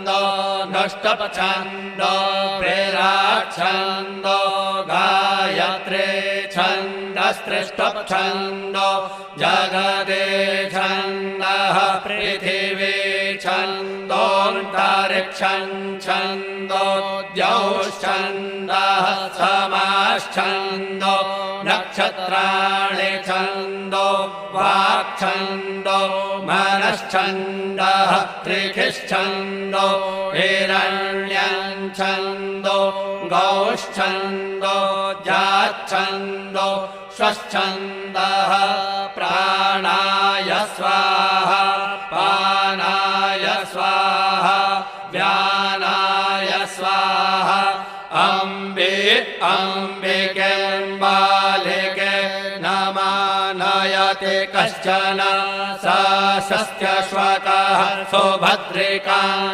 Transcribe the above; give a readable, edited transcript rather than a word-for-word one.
छन्दो नष्टपछन्दो प्रेराच्छन्दो गायत्रे छन्दस्त्रिष्टपछन्दो जगदे छन्दः पृथिवी छन्दोऽन्तरिक्षं छन्दो द्यौश्छन्दः समाश्छन्दो नक्षत्राणि छन्दो वाक्छन्दो मनश्छन्दः त्रिखिश्छन्दो हिरण्यं छन्दो गौश्छन्दो जाच्छन्दो स्वच्छन्दः प्राणाय स्वाहा पानाय स्वाहा व्यानाय स्वाहा अम्बे अम्बिके बालिके नमानयते कश्चन स शस्त्यश्वकः सुभद्रिकान्